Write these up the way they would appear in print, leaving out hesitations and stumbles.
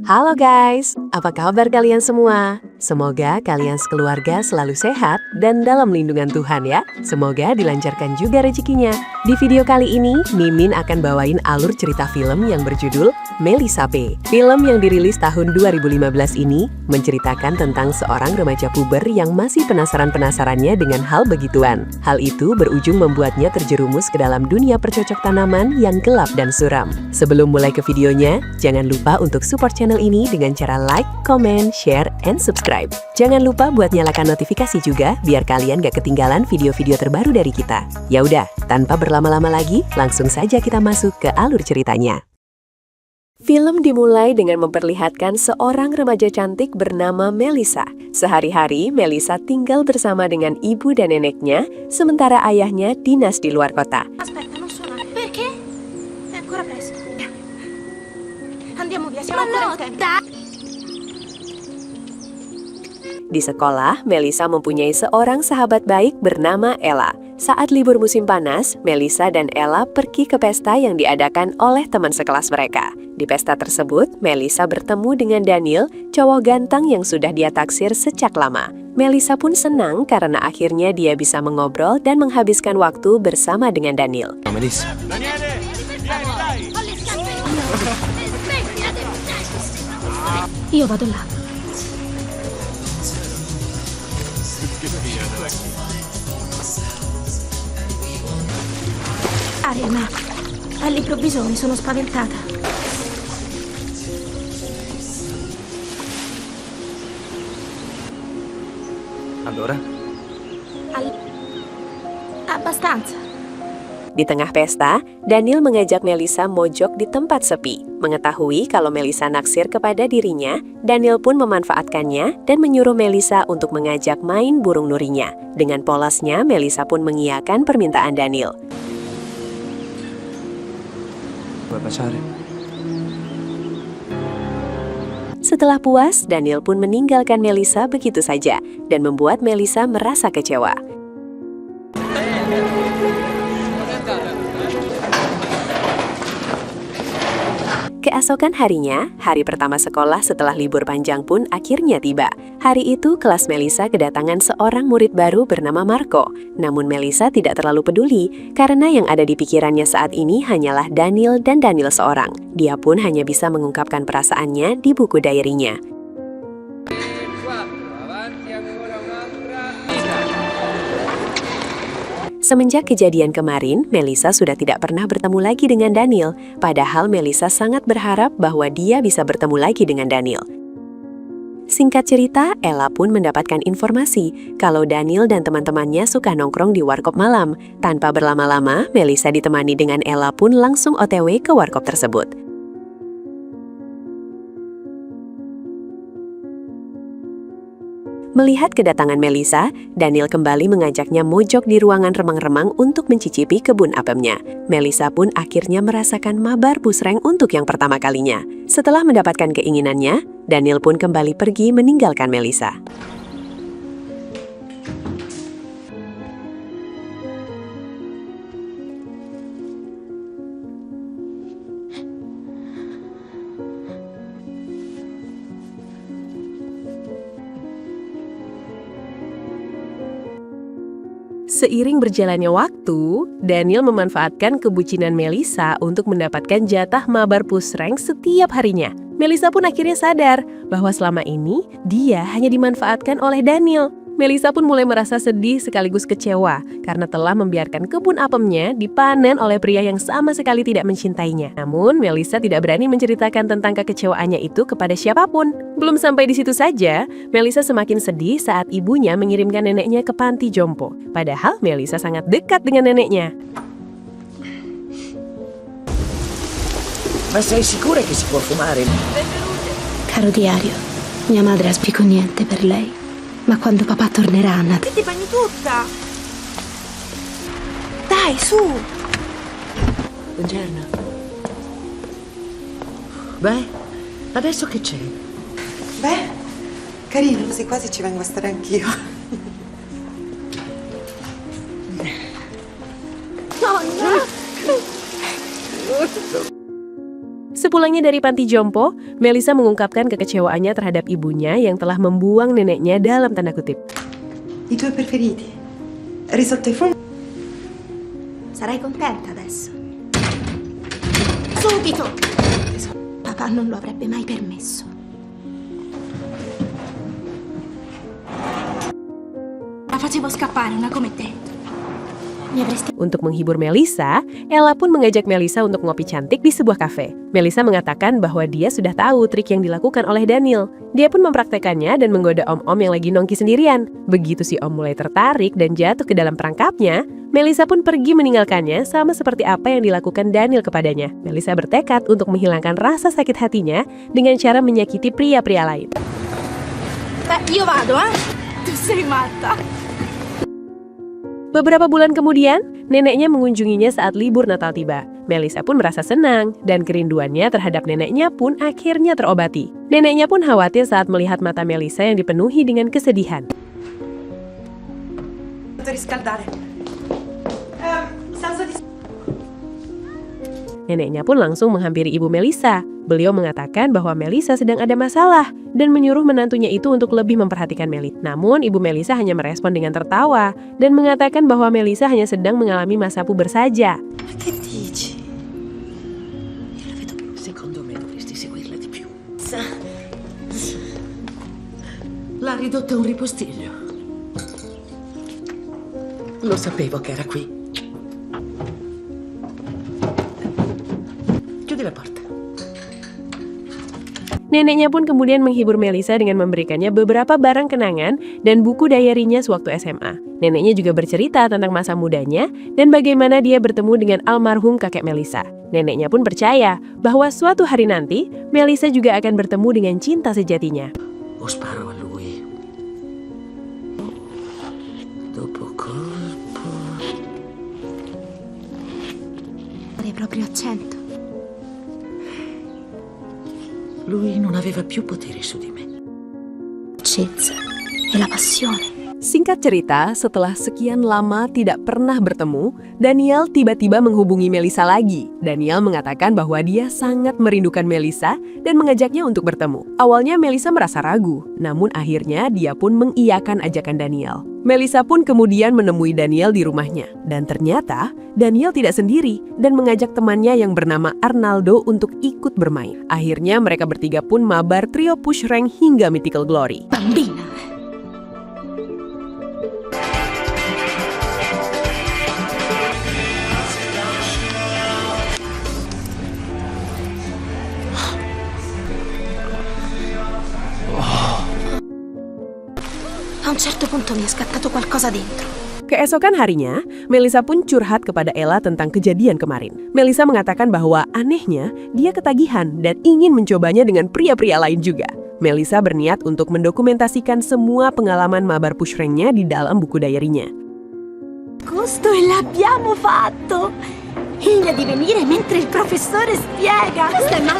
Halo guys, apa kabar kalian semua? Semoga kalian sekeluarga selalu sehat dan dalam lindungan Tuhan ya. Semoga dilancarkan juga rezekinya. Di video kali ini, Mimin akan bawain alur cerita film yang berjudul Melisa P. Film yang dirilis tahun 2015 ini menceritakan tentang seorang remaja puber yang masih penasaran-penasarannya dengan hal begituan. Hal itu berujung membuatnya terjerumus ke dalam dunia percocok tanaman yang gelap dan suram. Sebelum mulai ke videonya, jangan lupa untuk support channel ini dengan cara like, comment, share, and subscribe. Jangan lupa buat nyalakan notifikasi juga biar kalian gak ketinggalan video-video terbaru dari kita. Ya udah, tanpa berlama-lama lagi, langsung saja kita masuk ke alur ceritanya. Film dimulai dengan memperlihatkan seorang remaja cantik bernama Melisa. Sehari-hari, Melisa tinggal bersama dengan ibu dan neneknya, sementara ayahnya dinas di luar kota. Aspetta, non suonare. Perché? È ancora presto. Andiamo via, siamo ancora in tempo. Di sekolah, Melisa mempunyai seorang sahabat baik bernama Ella. Saat libur musim panas, Melisa dan Ella pergi ke pesta yang diadakan oleh teman sekelas mereka. Di pesta tersebut, Melisa bertemu dengan Daniel, cowok ganteng yang sudah dia taksir sejak lama. Melisa pun senang karena akhirnya dia bisa mengobrol dan menghabiskan waktu bersama dengan Daniel. Melissa. Io vado là. Ariana, all'improvviso mi sono spaventata. Allora? Abbastanza. Di tengah pesta, Daniel mengajak Melisa mojok di tempat sepi. Mengetahui kalau Melisa naksir kepada dirinya, Daniel pun memanfaatkannya dan menyuruh Melisa untuk mengajak main burung nurinya. Dengan polosnya, Melisa pun mengiyakan permintaan Daniel. Vuoi baciare? Setelah puas, Daniel pun meninggalkan Melisa begitu saja dan membuat Melisa merasa kecewa. Keesokan harinya, hari pertama sekolah setelah libur panjang pun akhirnya tiba. Hari itu, kelas Melisa kedatangan seorang murid baru bernama Marco. Namun Melisa tidak terlalu peduli, karena yang ada di pikirannya saat ini hanyalah Daniel dan Daniel seorang. Dia pun hanya bisa mengungkapkan perasaannya di buku diary-nya. Semenjak kejadian kemarin, Melisa sudah tidak pernah bertemu lagi dengan Daniel. Padahal Melisa sangat berharap bahwa dia bisa bertemu lagi dengan Daniel. Singkat cerita, Ella pun mendapatkan informasi kalau Daniel dan teman-temannya suka nongkrong di warkop malam. Tanpa berlama-lama, Melisa ditemani dengan Ella pun langsung OTW ke warkop tersebut. Melihat kedatangan Melisa, Daniel kembali mengajaknya mojok di ruangan remang-remang untuk mencicipi kebun apemnya. Melisa pun akhirnya merasakan mabar pusreng untuk yang pertama kalinya. Setelah mendapatkan keinginannya, Daniel pun kembali pergi meninggalkan Melisa. Seiring berjalannya waktu, Daniel memanfaatkan kebucinan Melisa untuk mendapatkan jatah mabar pusreng setiap harinya. Melisa pun akhirnya sadar bahwa selama ini dia hanya dimanfaatkan oleh Daniel. Melisa pun mulai merasa sedih sekaligus kecewa karena telah membiarkan kebun apemnya dipanen oleh pria yang sama sekali tidak mencintainya. Namun, Melisa tidak berani menceritakan tentang kekecewaannya itu kepada siapapun. Belum sampai di situ saja, Melisa semakin sedih saat ibunya mengirimkan neneknya ke panti jompo. Padahal Melisa sangat dekat dengan neneknya. Ma sei sicura che si può fumare? Caro diario, mia madre ha spiegato niente per lei. Ma quando papà tornerà, Nat... Che ti bagni tutta? Dai, su! Buongiorno. Beh, adesso che c'è? Beh, carino, così quasi ci vengo a stare anch'io. Sepulangnya dari panti jompo, Melissa mengungkapkan kekecewaannya terhadap ibunya yang telah membuang neneknya dalam tanda kutip. I tuoi preferiti. Risotto e funghi. Sarai contenta adesso. Subito! Papà non lo avrebbe mai permesso. La facevo scappare, una come te. Mi avresti... Untuk menghibur Melissa, Ella pun mengajak Melissa untuk ngopi cantik di sebuah kafe. Melissa mengatakan bahwa dia sudah tahu trik yang dilakukan oleh Daniel. Dia pun mempraktekannya dan menggoda om-om yang lagi nongki sendirian. Begitu si om mulai tertarik dan jatuh ke dalam perangkapnya, Melissa pun pergi meninggalkannya sama seperti apa yang dilakukan Daniel kepadanya. Melissa bertekad untuk menghilangkan rasa sakit hatinya dengan cara menyakiti pria-pria lain. Io vado, eh? Tu sei matta. Beberapa bulan kemudian, neneknya mengunjunginya saat libur Natal tiba. Melissa pun merasa senang dan kerinduannya terhadap neneknya pun akhirnya terobati. Neneknya pun khawatir saat melihat mata Melissa yang dipenuhi dengan kesedihan. Riscaldare. Salsa di... Neneknya pun langsung menghampiri ibu Melissa. Beliau mengatakan bahwa Melissa sedang ada masalah dan menyuruh menantunya itu untuk lebih memperhatikan Melissa. Namun ibu Melissa hanya merespon dengan tertawa dan mengatakan bahwa Melissa hanya sedang mengalami masa puber saja. Che dici? Secondo me dovresti seguirla di più. L'ha ridotta un ripostiglio. Lo sapevo che era qui. Chiudi la porta. Neneknya pun kemudian menghibur Melissa dengan memberikannya beberapa barang kenangan dan buku diary-nya sewaktu SMA. Neneknya juga bercerita tentang masa mudanya dan bagaimana dia bertemu dengan almarhum kakek Melissa. Neneknya pun percaya bahwa suatu hari nanti, Melissa juga akan bertemu dengan cinta sejatinya. O sparo a lui. Dopo colpo. Sarei proprio a 100. Lui non aveva più poteri su di me. Dolcezza e la passione. Singkat cerita, setelah sekian lama tidak pernah bertemu, Daniel tiba-tiba menghubungi Melissa lagi. Daniel mengatakan bahwa dia sangat merindukan Melissa dan mengajaknya untuk bertemu. Awalnya Melissa merasa ragu, namun akhirnya dia pun mengiyakan ajakan Daniel. Melissa pun kemudian menemui Daniel di rumahnya. Dan ternyata Daniel tidak sendiri dan mengajak temannya yang bernama Arnaldo untuk ikut bermain. Akhirnya mereka bertiga pun mabar trio push rank hingga Mythical Glory. Bambina. A un certo punto mi è scattato qualcosa dentro. Keesokan harinya, Melissa pun curhat kepada Ella tentang kejadian kemarin. Melissa mengatakan bahwa anehnya dia ketagihan dan ingin mencobanya dengan pria-pria lain juga. Melissa berniat untuk mendokumentasikan semua pengalaman mabar push rank-nya di dalam buku diary-nya. Gusto e l'abbiamo fatto! Hingga di venire mentre il professore spiega.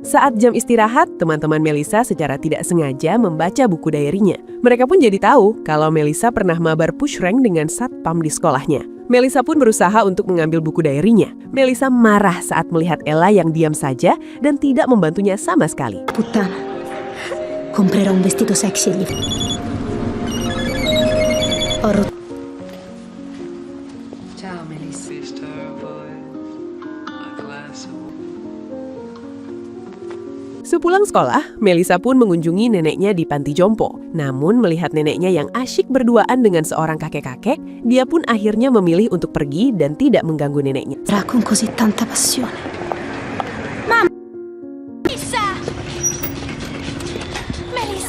Saat jam istirahat, teman-teman Melissa secara tidak sengaja membaca buku diary-nya. Mereka pun jadi tahu kalau Melissa pernah mabar push rank dengan satpam di sekolahnya. Melissa pun berusaha untuk mengambil buku diary-nya. Melissa marah saat melihat Ella yang diam saja dan tidak membantunya sama sekali. Puttana, comprerò un vestito sexy e gli... Ho rotto. Ciao Melissa. Sepulang sekolah, Melissa pun mengunjungi neneknya di panti jompo. Namun melihat neneknya yang asyik berduaan dengan seorang kakek-kakek, dia pun akhirnya memilih untuk pergi dan tidak mengganggu neneknya. Con così tanta passione. Mamma! Melissa!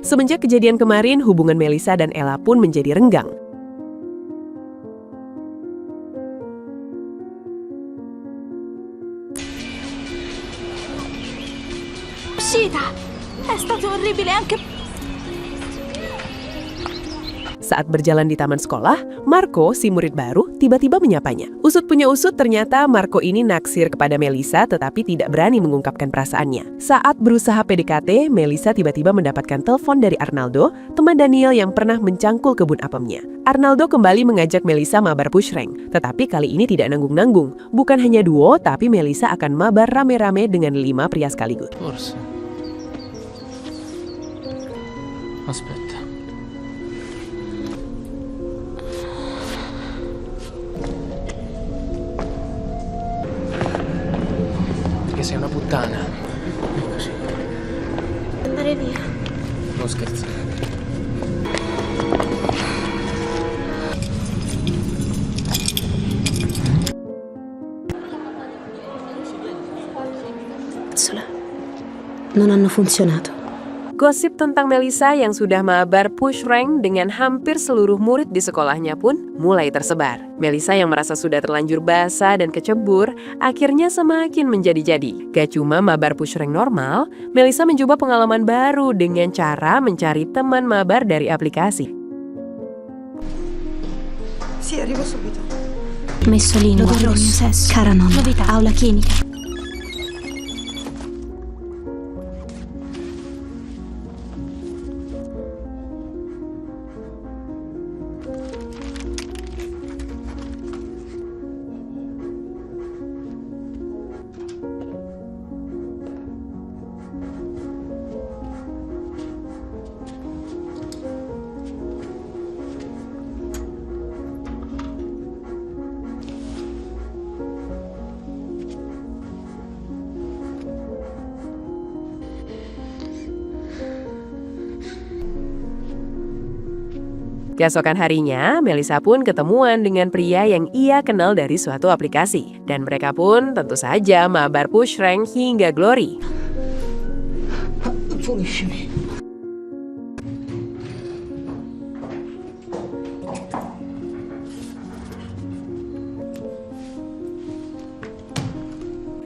Semenjak kejadian kemarin, hubungan Melissa dan Ella pun menjadi renggang. È stato orribile anche... Saat berjalan di taman sekolah, Marco, si murid baru, tiba-tiba menyapanya. Usut punya usut, ternyata Marco ini naksir kepada Melissa tetapi tidak berani mengungkapkan perasaannya. Saat berusaha PDKT, Melissa tiba-tiba mendapatkan telepon dari Arnaldo, teman Daniel yang pernah mencangkul kebun apemnya. Arnaldo kembali mengajak Melissa mabar push rank, tetapi kali ini tidak nanggung-nanggung. Bukan hanya duo, tapi Melissa akan mabar rame-rame dengan 5 pria sekaligus. Forse. Aspetta. Perché sei una puttana. Andare via. Non scherzare. Non hanno funzionato. Gosip tentang Melissa yang sudah mabar push rank dengan hampir seluruh murid di sekolahnya pun mulai tersebar. Melissa yang merasa sudah terlanjur basah dan kecebur, akhirnya semakin menjadi-jadi. Gak cuma mabar push rank normal, Melissa mencoba pengalaman baru dengan cara mencari teman mabar dari aplikasi. Sì, arrivo subito. Messo lì, lo rosso. Cara nonna. Novità. Aula chimica. Keesokan harinya, Melissa pun ketemuan dengan pria yang ia kenal dari suatu aplikasi. Dan mereka pun tentu saja mabar push rank hingga glory. Puliscimi.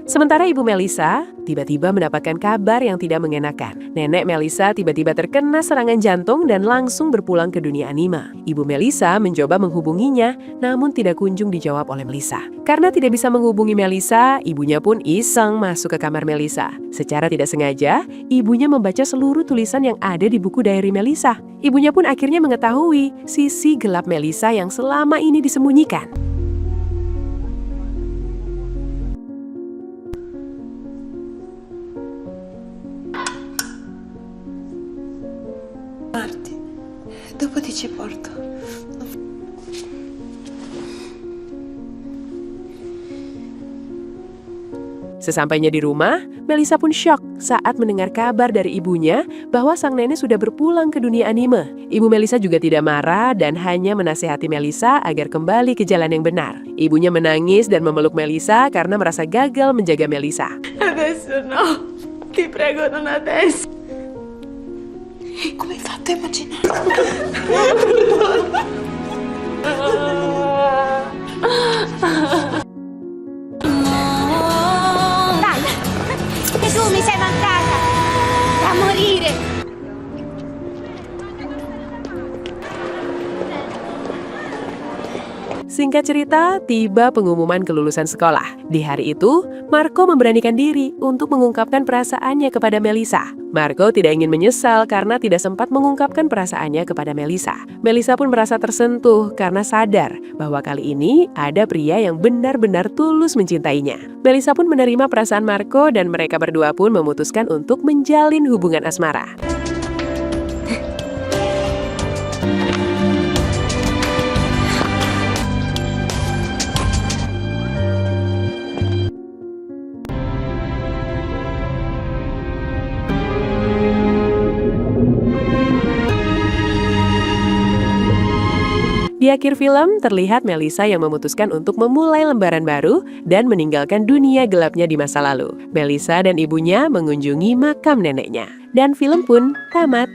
Sementara ibu Melissa tiba-tiba mendapatkan kabar yang tidak mengenakan. Nenek Melissa tiba-tiba terkena serangan jantung dan langsung berpulang ke dunia anima. Ibu Melissa mencoba menghubunginya, namun tidak kunjung dijawab oleh Melissa. Karena tidak bisa menghubungi Melissa, ibunya pun iseng masuk ke kamar Melissa. Secara tidak sengaja, ibunya membaca seluruh tulisan yang ada di buku diary Melissa. Ibunya pun akhirnya mengetahui sisi gelap Melissa yang selama ini disembunyikan. Marti, dopo ti ci porto. Sesampainya di rumah, Melissa pun syok saat mendengar kabar dari ibunya bahwa sang nenek sudah berpulang ke dunia anime. Ibu Melissa juga tidak marah dan hanya menasihati Melissa agar kembali ke jalan yang benar. Ibunya menangis dan memeluk Melissa karena merasa gagal menjaga Melissa. Adesso no. Ti prego, non adesso. Come hai fatto a immaginare? Dai! E tu mi sei mancata! Da morire! Singkat cerita, tiba pengumuman kelulusan sekolah. Di hari itu, Marco memberanikan diri untuk mengungkapkan perasaannya kepada Melissa. Marco tidak ingin menyesal karena tidak sempat mengungkapkan perasaannya kepada Melissa. Melissa pun merasa tersentuh karena sadar bahwa kali ini ada pria yang benar-benar tulus mencintainya. Melissa pun menerima perasaan Marco dan mereka berdua pun memutuskan untuk menjalin hubungan asmara. Di akhir film, terlihat Melissa yang memutuskan untuk memulai lembaran baru dan meninggalkan dunia gelapnya di masa lalu. Melissa dan ibunya mengunjungi makam neneknya. Dan film pun tamat.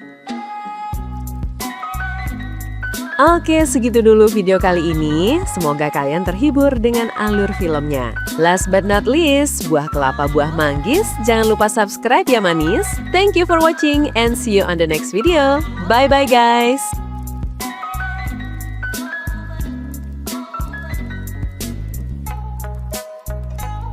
Oke, segitu dulu video kali ini. Semoga kalian terhibur dengan alur filmnya. Last but not least, buah kelapa buah manggis. Jangan lupa subscribe ya manis. Thank you for watching and see you on the next video. Bye-bye guys!